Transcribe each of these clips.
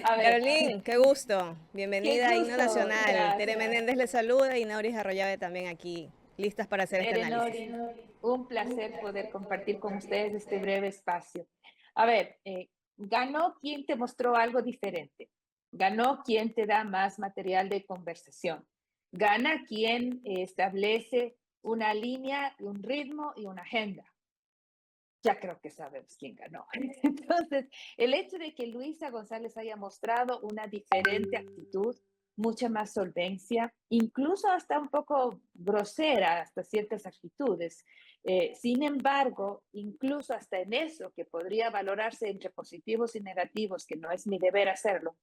A ver, Caroline, qué gusto. qué Bienvenida a Himno gusto, Nacional. Tere gracias. Menéndez le saluda y Nauris Arroyave también aquí, listas para hacer este análisis. Erenori, un placer poder compartir con ustedes este breve espacio. A ver, ganó quien te mostró algo diferente. Ganó quien te da más material de conversación. Gana quien establece una línea, un ritmo y una agenda. Ya creo que sabemos quién ganó. Entonces, el hecho de que Luisa González haya mostrado una diferente actitud, mucha más solvencia, incluso hasta un poco grosera, hasta ciertas actitudes. Sin embargo, incluso hasta en eso, que podría valorarse entre positivos y negativos, que no es mi deber hacerlo,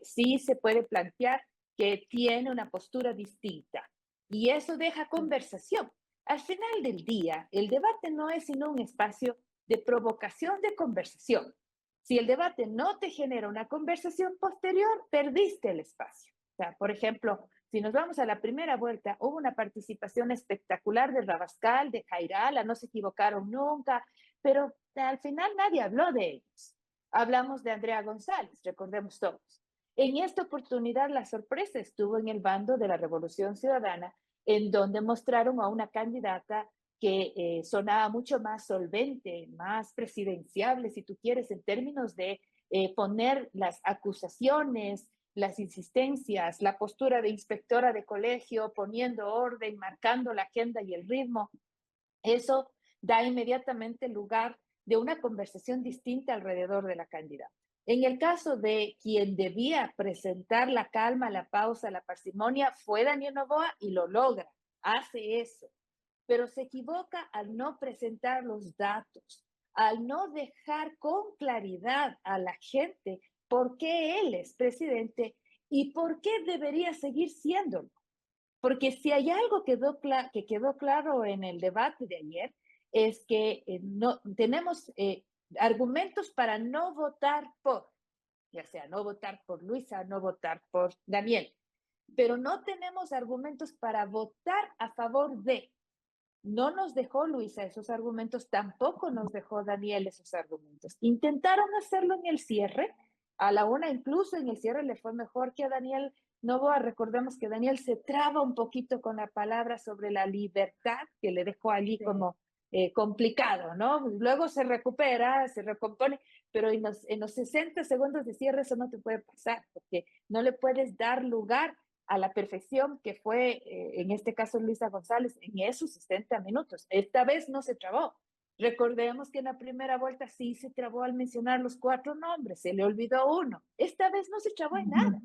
sí se puede plantear que tiene una postura distinta. Y eso deja conversación. Al final del día, el debate no es sino un espacio de provocación de conversación. Si el debate no te genera una conversación posterior, perdiste el espacio. O sea, por ejemplo, si nos vamos a la primera vuelta, hubo una participación espectacular de Rabascal, de Jairala, no se equivocaron nunca, pero al final nadie habló de ellos. Hablamos de Andrea González, recordemos todos. En esta oportunidad la sorpresa estuvo en el bando de la Revolución Ciudadana, en donde mostraron a una candidata que sonaba mucho más solvente, más presidenciable, si tú quieres, en términos de poner las acusaciones, las insistencias, la postura de inspectora de colegio, poniendo orden, marcando la agenda y el ritmo. Eso da inmediatamente lugar de una conversación distinta alrededor de la candidata. En el caso de quien debía presentar la calma, la pausa, la parsimonia, fue Daniel Noboa y lo logra, hace eso, pero se equivoca al no presentar los datos, al no dejar con claridad a la gente por qué él es presidente y por qué debería seguir siéndolo. Porque si hay algo que quedó claro en el debate de ayer, es que no, tenemos argumentos para no votar por, ya sea no votar por Luisa, no votar por Daniel, pero no tenemos argumentos para votar a favor de. No nos dejó Luisa esos argumentos, tampoco nos dejó Daniel esos argumentos. Intentaron hacerlo en el cierre, a la una incluso en el cierre le fue mejor que a Daniel Novoa. Recordemos que Daniel se traba un poquito con la palabra sobre la libertad, que le dejó allí como complicado, ¿no? Luego se recupera, se recompone, pero en los 60 segundos de cierre eso no te puede pasar, porque no le puedes dar lugar a la perfección que fue, en este caso, Luisa González, en esos 60 minutos. Esta vez no se trabó. Recordemos que en la primera vuelta sí se trabó al mencionar los 4 nombres, se le olvidó uno. Esta vez no se trabó en nada.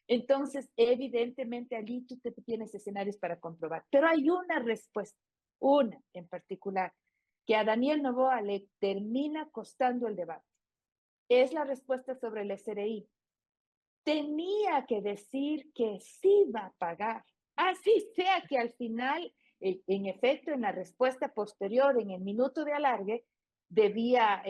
Entonces, evidentemente, allí tú te tienes escenarios para comprobar. Pero hay una respuesta, una en particular, que a Daniel Noboa le termina costando el debate. Es la respuesta sobre el SRI. Tenía que decir que sí va a pagar. Así sea que al final, en efecto, en la respuesta posterior, en el minuto de alargue, debía,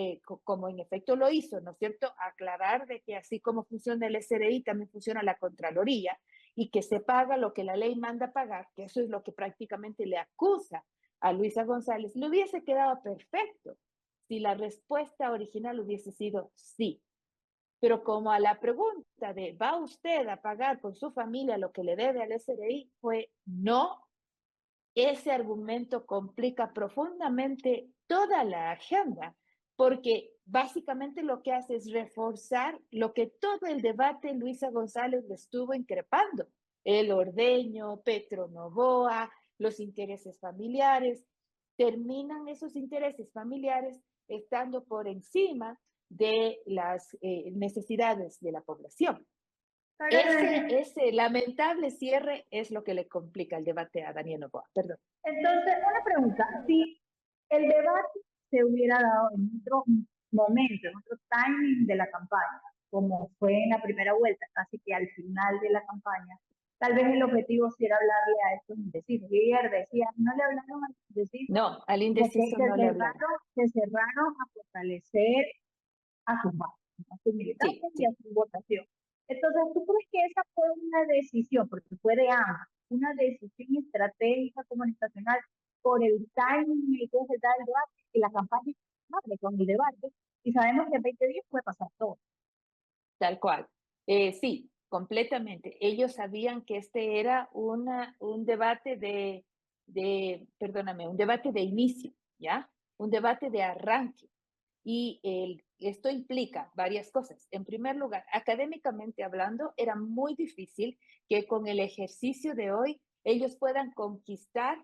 como en efecto lo hizo, ¿no es cierto?, aclarar de que así como funciona el SRI, también funciona la Contraloría y que se paga lo que la ley manda pagar, que eso es lo que prácticamente le acusa a Luisa González. Le hubiese quedado perfecto si la respuesta original hubiese sido sí. Pero como a la pregunta de ¿va usted a pagar con su familia lo que le debe al SRI? Fue no, ese argumento complica profundamente toda la agenda, porque básicamente lo que hace es reforzar lo que todo el debate Luisa González le estuvo increpando, el ordeño, Petro Novoa, los intereses familiares. Terminan esos intereses familiares estando por encima de las necesidades de la población. Ese lamentable cierre es lo que le complica el debate a Daniel Noboa. Perdón. Entonces, una pregunta, si el debate se hubiera dado en otro momento, en otro timing de la campaña, como fue en la primera vuelta, casi que al final de la campaña, tal vez el objetivo sí era hablarle a estos indecisos. Y ayer decía, no le hablaron a los indecisos, No, al indeciso no le hablaron. Se cerraron a fortalecer a sus bases, a su militancia y a su votación. Entonces, ¿tú crees que esa fue una decisión, porque fue de ambas, una decisión estratégica comunicacional por el timing y cómo se da el debate, y la campaña abre con el debate, y sabemos que en 20 días puede pasar todo? Tal cual. Sí, completamente. Ellos sabían que este era un debate perdóname, un debate de inicio, ¿ya? Un debate de arranque. Y esto implica varias cosas. En primer lugar, académicamente hablando, era muy difícil que con el ejercicio de hoy ellos puedan conquistar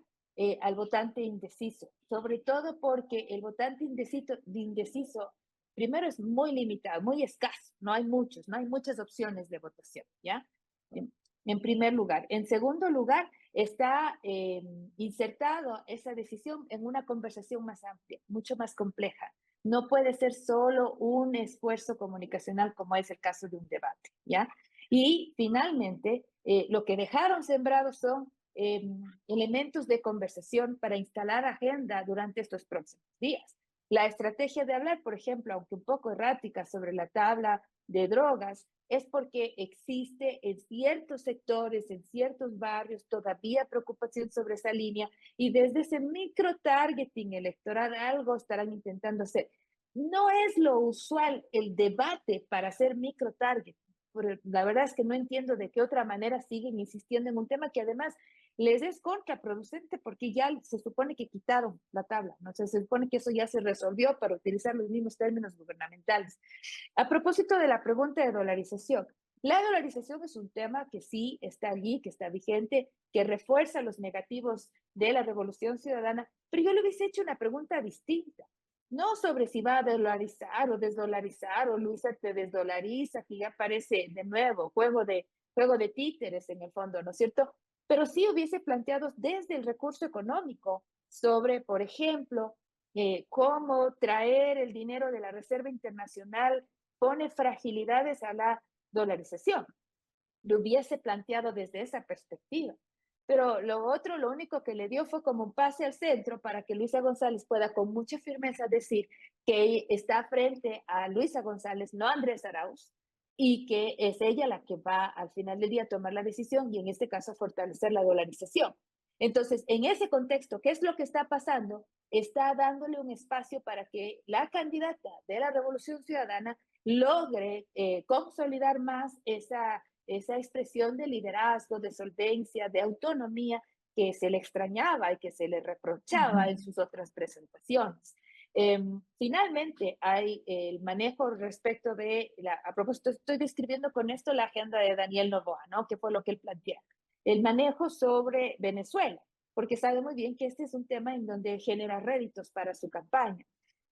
al votante indeciso, sobre todo porque el votante indeciso, primero es muy limitado, muy escaso, no hay muchas opciones de votación, ¿ya? En, en primer lugar. En segundo lugar, está insertado esa decisión en una conversación más amplia, mucho más compleja. No puede ser solo un esfuerzo comunicacional como es el caso de un debate, ¿ya? Y finalmente, lo que dejaron sembrados son elementos de conversación para instalar agenda durante estos próximos días. La estrategia de hablar, por ejemplo, aunque un poco errática sobre la tabla de drogas, es porque existe en ciertos sectores, en ciertos barrios, todavía preocupación sobre esa línea y desde ese micro targeting electoral algo estarán intentando hacer. No es lo usual el debate para hacer micro targeting. La verdad es que no entiendo de qué otra manera siguen insistiendo en un tema que además les es contraproducente porque ya se supone que quitaron la tabla, ¿no? Se supone que eso ya se resolvió para utilizar los mismos términos gubernamentales. A propósito de la pregunta de dolarización, la dolarización es un tema que sí está allí, que está vigente, que refuerza los negativos de la revolución ciudadana, pero yo le hubiese hecho una pregunta distinta. No sobre si va a dolarizar o desdolarizar, o Luisa te desdolariza, que ya parece de nuevo juego de títeres en el fondo, ¿no es cierto? Pero sí hubiese planteado desde el recurso económico sobre, por ejemplo, cómo traer el dinero de la Reserva Internacional pone fragilidades a la dolarización. Lo hubiese planteado desde esa perspectiva. Pero lo otro, lo único que le dio fue como un pase al centro para que Luisa González pueda con mucha firmeza decir que está frente a Luisa González, no a Andrés Arauz, y que es ella la que va al final del día a tomar la decisión y en este caso fortalecer la dolarización. Entonces, en ese contexto, ¿qué es lo que está pasando? Está dándole un espacio para que la candidata de la Revolución Ciudadana logre consolidar más esa expresión de liderazgo, de solvencia, de autonomía que se le extrañaba y que se le reprochaba en sus otras presentaciones. Finalmente, hay el manejo respecto a propósito, estoy describiendo con esto la agenda de Daniel Noboa, ¿no? Que fue lo que él plantea. El manejo sobre Venezuela, porque sabe muy bien que este es un tema en donde genera réditos para su campaña.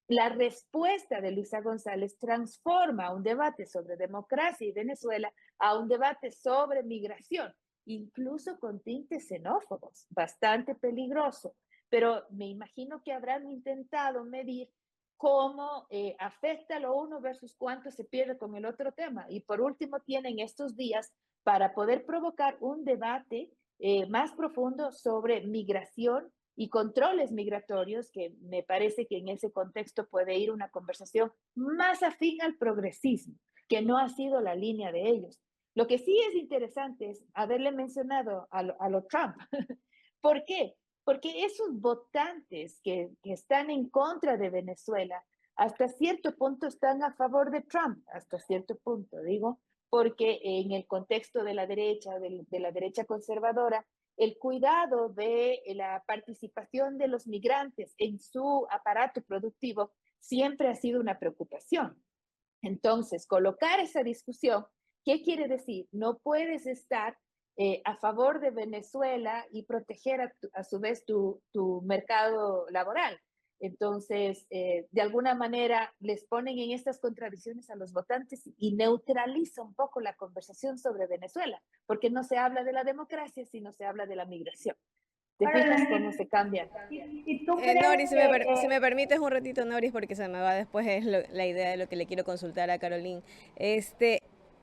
La respuesta de Luisa González transforma un debate sobre democracia y Venezuela a un debate sobre migración, incluso con tintes xenófobos, bastante peligroso. Pero me imagino que habrán intentado medir cómo afecta lo uno versus cuánto se pierde con el otro tema. Y por último, tienen estos días para poder provocar un debate más profundo sobre migración y controles migratorios, que me parece que en ese contexto puede ir una conversación más afín al progresismo, que no ha sido la línea de ellos. Lo que sí es interesante es haberle mencionado a lo Trump. ¿Por qué? Porque esos votantes que están en contra de Venezuela, hasta cierto punto están a favor de Trump, hasta cierto punto, digo, porque en el contexto de la derecha conservadora, el cuidado de la participación de los migrantes en su aparato productivo siempre ha sido una preocupación. Entonces, colocar esa discusión, ¿qué quiere decir? No puedes estar a favor de Venezuela y proteger a su vez tu mercado laboral. Entonces, de alguna manera les ponen en estas contradicciones a los votantes y neutraliza un poco la conversación sobre Venezuela, porque no se habla de la democracia, sino se habla de la migración. ¿Te fijas cómo se cambian? ¿Y tú crees Noris, si que me permites un ratito, Noris, porque se me va después la idea de lo que le quiero consultar a Caroline.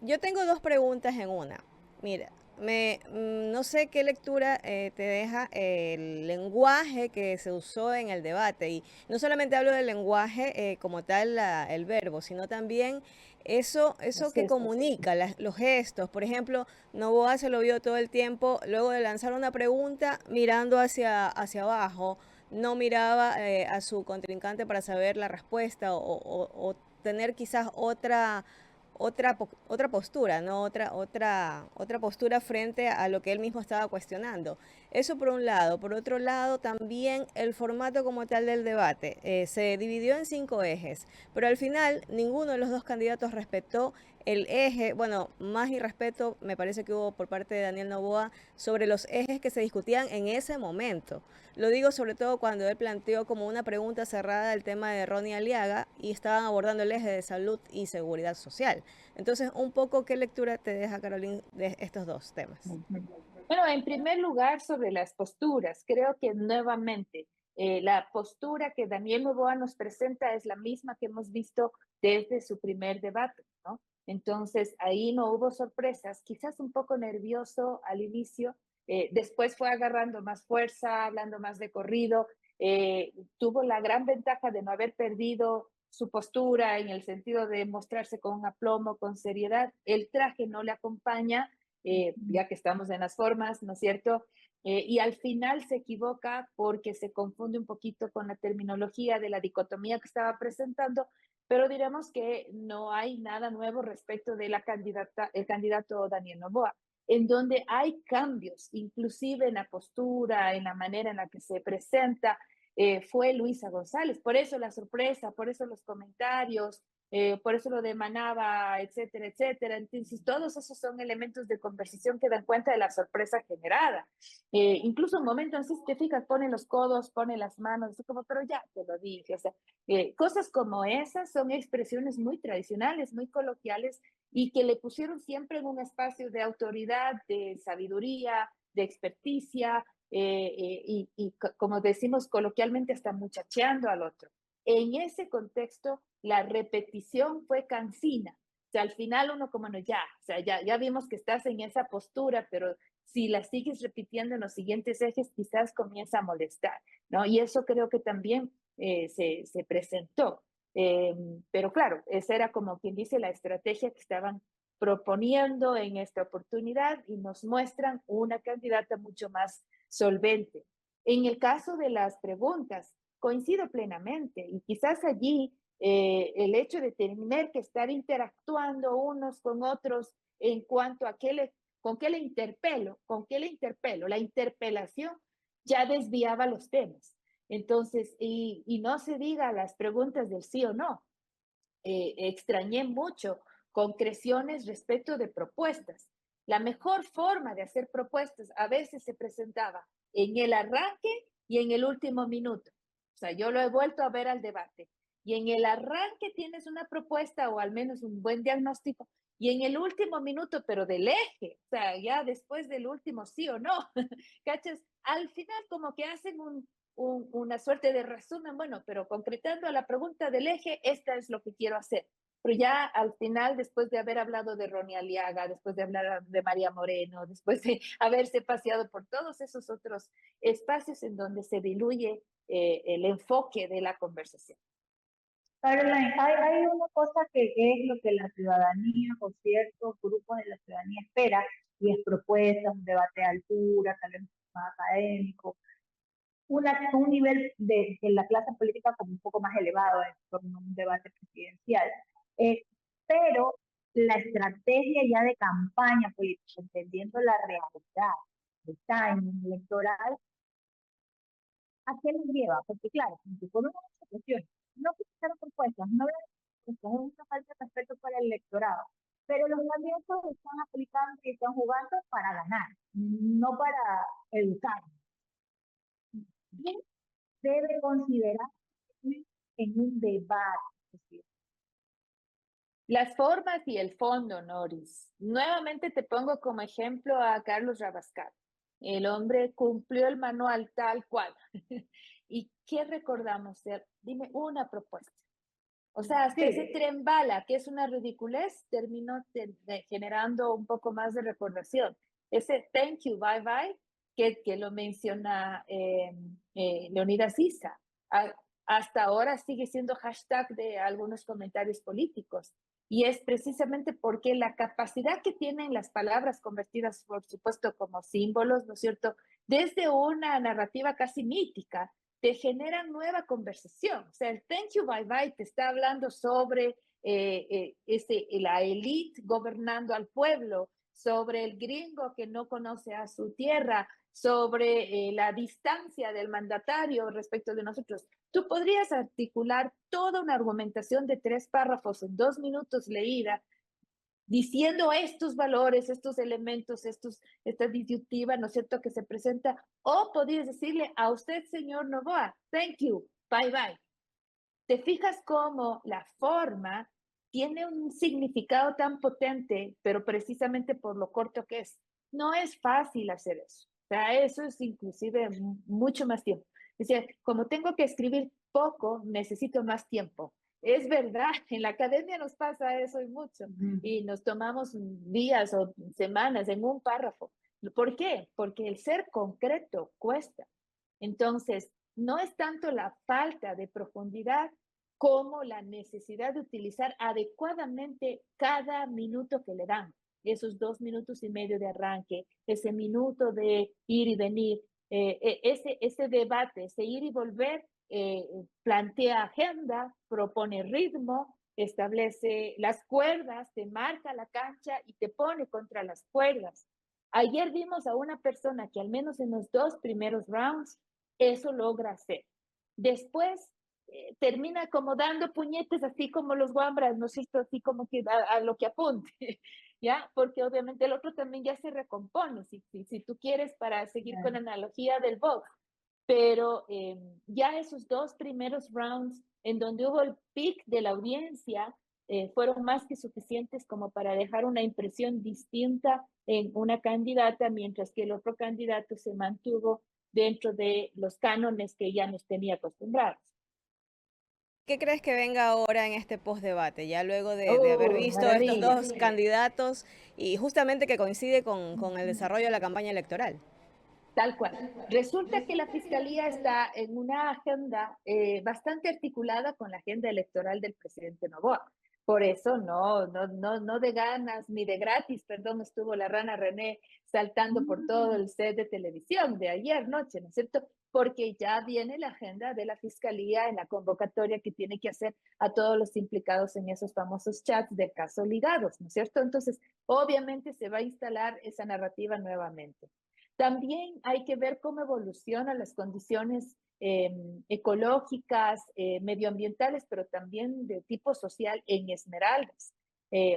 Yo tengo dos preguntas en una. Mira, no sé qué lectura te deja el lenguaje que se usó en el debate. Y no solamente hablo del lenguaje como tal, el verbo, sino también eso que comunica, los gestos. Por ejemplo, Noboa se lo vio todo el tiempo, luego de lanzar una pregunta, mirando hacia abajo, no miraba a su contrincante para saber la respuesta o tener quizás otra postura, ¿no? Otra postura frente a lo que él mismo estaba cuestionando. Eso por un lado. Por otro lado, también el formato como tal del debate se dividió en 5 ejes, pero al final ninguno de los dos candidatos respetó el eje, bueno, más irrespeto me parece que hubo por parte de Daniel Noboa sobre los ejes que se discutían en ese momento. Lo digo sobre todo cuando él planteó como una pregunta cerrada el tema de Ronnie Aliaga y estaban abordando el eje de salud y seguridad social. Entonces, un poco, ¿qué lectura te deja, Carolina, de estos dos temas? Bueno, en primer lugar, sobre las posturas, creo que nuevamente la postura que Daniel Noboa nos presenta es la misma que hemos visto desde su primer debate, ¿no? Entonces, ahí no hubo sorpresas, quizás un poco nervioso al inicio, después fue agarrando más fuerza, hablando más de corrido, tuvo la gran ventaja de no haber perdido su postura en el sentido de mostrarse con aplomo, con seriedad. El traje no le acompaña, ya que estamos en las formas, ¿no es cierto? Y al final se equivoca porque se confunde un poquito con la terminología de la dicotomía que estaba presentando, pero diremos que no hay nada nuevo respecto de la candidata, el candidato Daniel Noboa, en donde hay cambios, inclusive en la postura, en la manera en la que se presenta, fue Luisa González. Por eso la sorpresa, por eso los comentarios, por eso lo de Manaba, etcétera, etcétera. Entonces, todos esos son elementos de conversación que dan cuenta de la sorpresa generada. Incluso un momento, así te fijas, pone los codos, pone las manos, así como, pero ya te lo dije. O sea, cosas como esas son expresiones muy tradicionales, muy coloquiales y que le pusieron siempre en un espacio de autoridad, de sabiduría, de experticia, como decimos coloquialmente, hasta muchacheando al otro. En ese contexto, la repetición fue cansina. O sea, al final uno como no, ya, o sea, ya vimos que estás en esa postura, pero si la sigues repitiendo en los siguientes ejes, quizás comienza a molestar, ¿no? Y eso creo que también se presentó. Pero claro, esa era como quien dice la estrategia que estaban proponiendo en esta oportunidad y nos muestran una candidata mucho más solvente. En el caso de las preguntas, coincido plenamente y quizás allí el hecho de tener que estar interactuando unos con otros en cuanto a con qué le interpelo, la interpelación ya desviaba los temas. Entonces, y no se diga las preguntas del sí o no, extrañé mucho concreciones respecto de propuestas. La mejor forma de hacer propuestas a veces se presentaba en el arranque y en el último minuto. O sea, yo lo he vuelto a ver al debate. Y en el arranque tienes una propuesta o al menos un buen diagnóstico y en el último minuto, pero del eje, o sea, ya después del último sí o no, ¿cachas? Al final como que hacen una suerte de resumen, bueno, pero concretando a la pregunta del eje, esta es lo que quiero hacer. Pero ya al final, después de haber hablado de Ronnie Aliaga, después de hablar de María Moreno, después de haberse paseado por todos esos otros espacios en donde se diluye el enfoque de la conversación. Caroline, hay una cosa que es lo que la ciudadanía o ciertos grupos de la ciudadanía espera, y es propuestas, un debate de altura, tal vez más académico, un nivel de la clase política como un poco más elevado en torno a un debate presidencial. Pero la estrategia ya de campaña política, entendiendo la realidad del timing electoral, ¿a qué nos lleva? Porque claro, si por una situación no presentaron propuestas, no hablan de propuestas, es una falta de respeto para el electorado. Pero los candidatos están aplicando y están jugando para ganar, no para educar. ¿Quién debe considerar en un debate? Las formas y el fondo, Noris. Nuevamente te pongo como ejemplo a Carlos Rabascal. El hombre cumplió el manual tal cual. ¿Y qué recordamos? Dime una propuesta. O sea, hasta ese tren bala, que es una ridiculez, terminó generando un poco más de recordación. Ese thank you, bye bye, que lo menciona Leonidas Issa. Hasta ahora sigue siendo hashtag de algunos comentarios políticos. Y es precisamente porque la capacidad que tienen las palabras convertidas, por supuesto, como símbolos, ¿no es cierto?, desde una narrativa casi mítica, te generan nueva conversación. O sea, el thank you, bye bye te está hablando sobre la élite gobernando al pueblo, sobre el gringo que no conoce a su tierra, sobre la distancia del mandatario respecto de nosotros. Tú podrías articular toda una argumentación de 3 párrafos en 2 minutos leída, diciendo estos valores, estos elementos, esta disyuntiva, ¿no es cierto?, que se presenta, o podrías decirle a usted, señor Noboa, thank you, bye bye. ¿Te fijas cómo la forma tiene un significado tan potente, pero precisamente por lo corto que es? No es fácil hacer eso. O sea, eso es inclusive mucho más tiempo. Es decir, como tengo que escribir poco, necesito más tiempo. Es verdad, en la academia nos pasa eso y mucho, y nos tomamos días o semanas en un párrafo. ¿Por qué? Porque el ser concreto cuesta. Entonces, no es tanto la falta de profundidad como la necesidad de utilizar adecuadamente cada minuto que le dan. Esos 2 minutos y medio de arranque, ese minuto de ir y venir, ese debate, ese ir y volver, plantea agenda, propone ritmo, establece las cuerdas, te marca la cancha y te pone contra las cuerdas. Ayer vimos a una persona que al menos en los 2 primeros rounds eso logra hacer. Después termina como dando puñetes así como los guambras, ¿no es cierto? Así como que a lo que apunte, ¿ya? Porque obviamente el otro también ya se recompone, si tú quieres, para seguir con la analogía del box. Pero ya esos 2 primeros rounds en donde hubo el pic de la audiencia fueron más que suficientes como para dejar una impresión distinta en una candidata, mientras que el otro candidato se mantuvo dentro de los cánones que ya nos tenía acostumbrados. ¿Qué crees que venga ahora en este postdebate? Ya luego de haber visto estos Maravilla. dos candidatos y justamente que coincide con el desarrollo de la campaña electoral. Tal cual. Resulta que la Fiscalía está en una agenda bastante articulada con la agenda electoral del presidente Noboa. Por eso no de ganas ni de gratis, perdón, estuvo la rana René saltando por todo el set de televisión de ayer noche, ¿no es cierto? Porque ya viene la agenda de la Fiscalía en la convocatoria que tiene que hacer a todos los implicados en esos famosos chats del caso ligados, ¿no es cierto? Entonces, obviamente se va a instalar esa narrativa nuevamente. También hay que ver cómo evolucionan las condiciones ecológicas, medioambientales, pero también de tipo social en Esmeraldas.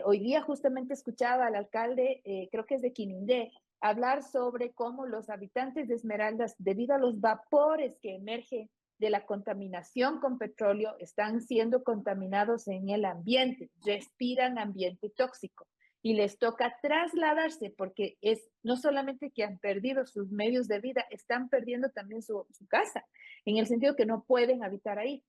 Hoy día justamente escuchaba al alcalde, creo que es de Quinindé, hablar sobre cómo los habitantes de Esmeraldas, debido a los vapores que emergen de la contaminación con petróleo, están siendo contaminados en el ambiente, respiran ambiente tóxico y les toca trasladarse porque es no solamente que han perdido sus medios de vida, están perdiendo también su casa, en el sentido que no pueden habitar ahí.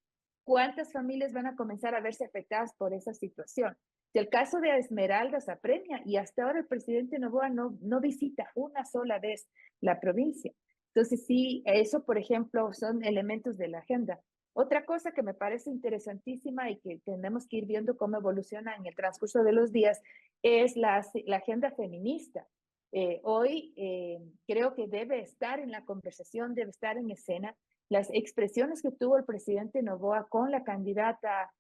¿Cuántas familias van a comenzar a verse afectadas por esa situación? Si el caso de Esmeraldas apremia y hasta ahora el presidente Noboa no visita una sola vez la provincia. Entonces sí, eso por ejemplo son elementos de la agenda. Otra cosa que me parece interesantísima y que tenemos que ir viendo cómo evoluciona en el transcurso de los días es la agenda feminista. Hoy creo que debe estar en la conversación, debe estar en escena las expresiones que tuvo el presidente Noboa con la candidata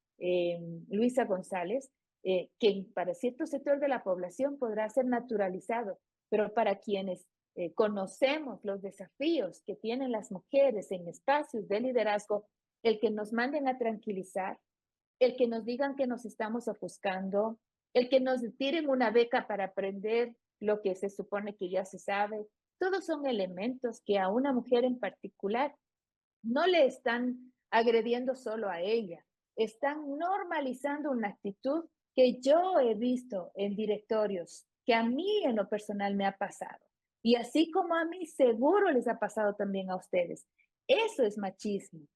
Luisa González, que para cierto sector de la población podrá ser naturalizado, pero para quienes conocemos los desafíos que tienen las mujeres en espacios de liderazgo, el que nos manden a tranquilizar, el que nos digan que nos estamos ofuscando, el que nos tiren una beca para aprender lo que se supone que ya se sabe, todos son elementos que a una mujer en particular no le están agrediendo solo a ella, están normalizando una actitud que yo he visto en directorios, que a mí en lo personal me ha pasado. Y así como a mí, seguro les ha pasado también a ustedes. Eso es machismo,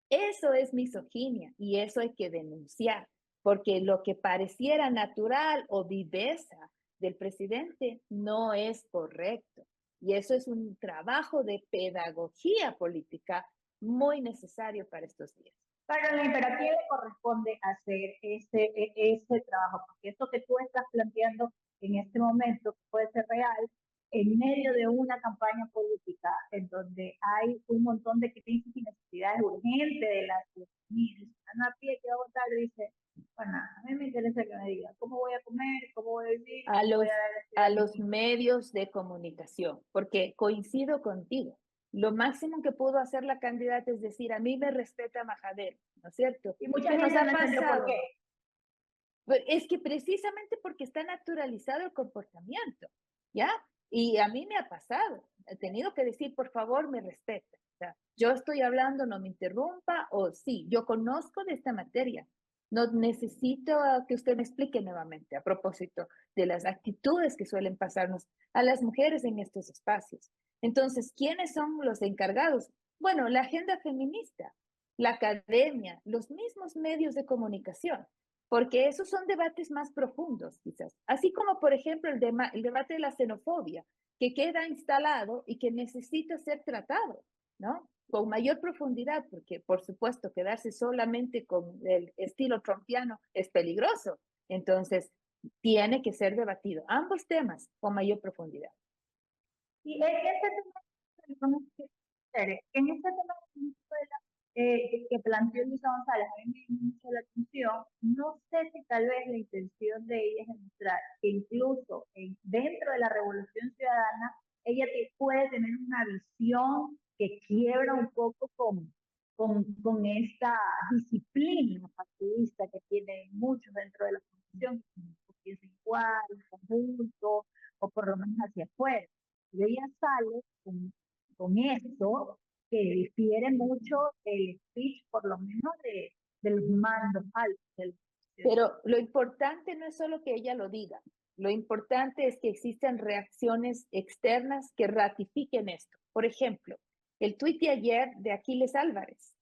eso es misoginia y eso hay que denunciar, porque lo que pareciera natural o viveza del presidente no es correcto. Y eso es un trabajo de pedagogía política muy necesario para estos días. Carolina, pero ¿a quién le corresponde hacer ese trabajo? Porque eso que tú estás planteando en este momento puede ser real, en medio de una campaña política en donde hay un montón de crisis y necesidades urgentes de la ciudadanía, a pie que va a votar dice, bueno, a mí me interesa que me digan cómo voy a comer, cómo voy a vivir, a cómo voy los, a a dar los medios de comunicación, porque coincido contigo. Lo máximo que pudo hacer la candidata es decir, a mí me respeta Majadero, ¿no es cierto? y mucha ¿Qué nos gente ha no entendió por pasado? qué. Pues es que precisamente porque está naturalizado el comportamiento, ¿ya? Y a mí me ha pasado, he tenido que decir, por favor, me respeta. O sea, yo estoy hablando, no me interrumpa, o sí, yo conozco de esta materia. No necesito que usted me explique nuevamente a propósito de las actitudes que suelen pasarnos a las mujeres en estos espacios. Entonces, ¿quiénes son los encargados? Bueno, la agenda feminista, la academia, los mismos medios de comunicación, porque esos son debates más profundos, quizás. Así como, por ejemplo, el debate de la xenofobia, que queda instalado y que necesita ser tratado, ¿no? Con mayor profundidad, porque, por supuesto, quedarse solamente con el estilo trumpiano es peligroso. Entonces, tiene que ser debatido. Ambos temas con mayor profundidad. Y en este tema, en este tema que planteó Luisa González, a mí me llamó mucho la atención. No sé si tal vez la intención de ella es demostrar que incluso dentro de la Revolución Ciudadana, ella puede tener una visión que quiebra un poco con esta disciplina partidista que tienen muchos dentro de la oposición, que piensan igual, en conjunto, o por lo menos hacia afuera. Y ella sale con esto que difiere mucho el speech, por lo menos de los mandos altos. Pero lo importante no es solo que ella lo diga, lo importante es que existan reacciones externas que ratifiquen esto. Por ejemplo, el tuit de ayer de Aquiles Álvarez,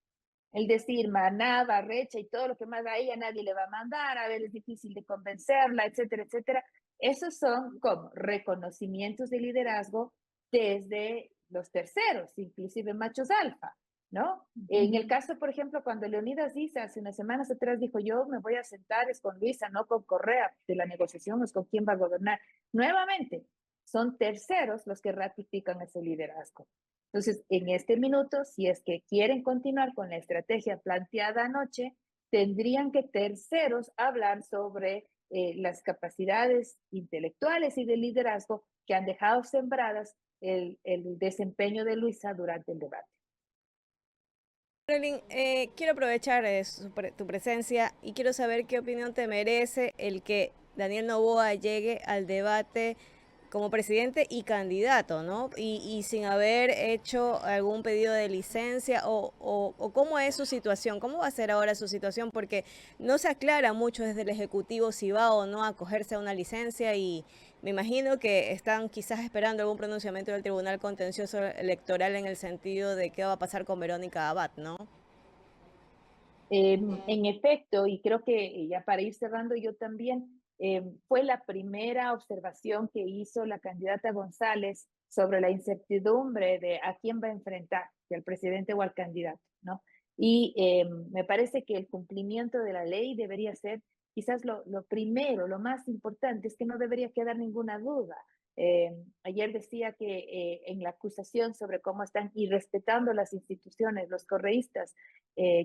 el decir Maná, Barrecha y todo lo que más a ella nadie le va a mandar, a ver, es difícil de convencerla, etcétera, etcétera. Esos son como reconocimientos de liderazgo desde los terceros, inclusive machos alfa, ¿no? En el caso, por ejemplo, cuando Leonidas dice hace unas semanas atrás dijo, yo me voy a sentar es con Luisa, no con Correa, de la negociación es con quién va a gobernar. Nuevamente, son terceros los que ratifican ese liderazgo. Entonces, en este minuto, si es que quieren continuar con la estrategia planteada anoche, tendrían que terceros hablar sobre las capacidades intelectuales y de liderazgo que han dejado sembradas el desempeño de Luisa durante el debate. Carolyn, quiero aprovechar tu presencia y quiero saber qué opinión te merece el que Daniel Noboa llegue al debate como presidente y candidato, ¿no? Y sin haber hecho algún pedido de licencia o cómo es su situación, cómo va a ser ahora su situación, porque no se aclara mucho desde el Ejecutivo si va o no a acogerse a una licencia y me imagino que están quizás esperando algún pronunciamiento del Tribunal Contencioso Electoral en el sentido de qué va a pasar con Verónica Abad, ¿no? En efecto, y creo que ya para ir cerrando yo también, fue la primera observación que hizo la candidata González sobre la incertidumbre de a quién va a enfrentar, si al presidente o al candidato, ¿no? Y me parece que el cumplimiento de la ley debería ser quizás lo primero, lo más importante, es que no debería quedar ninguna duda. Ayer decía que en la acusación sobre cómo están irrespetando las instituciones, los correístas,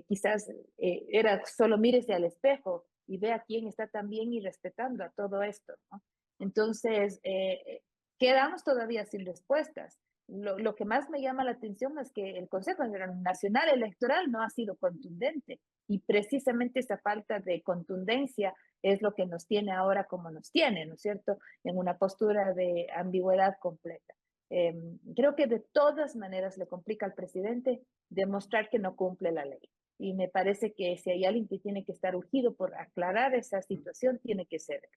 quizás era solo mírese al espejo y vea quién está también irrespetando a todo esto, ¿no? Entonces, quedamos todavía sin respuestas. Lo que más me llama la atención es que el Consejo Nacional Electoral no ha sido contundente y precisamente esa falta de contundencia es lo que nos tiene ahora como nos tiene, ¿no es cierto?, en una postura de ambigüedad completa. Creo que de todas maneras le complica al presidente demostrar que no cumple la ley. Y me parece que si hay alguien que tiene que estar urgido por aclarar esa situación, tiene que ser él.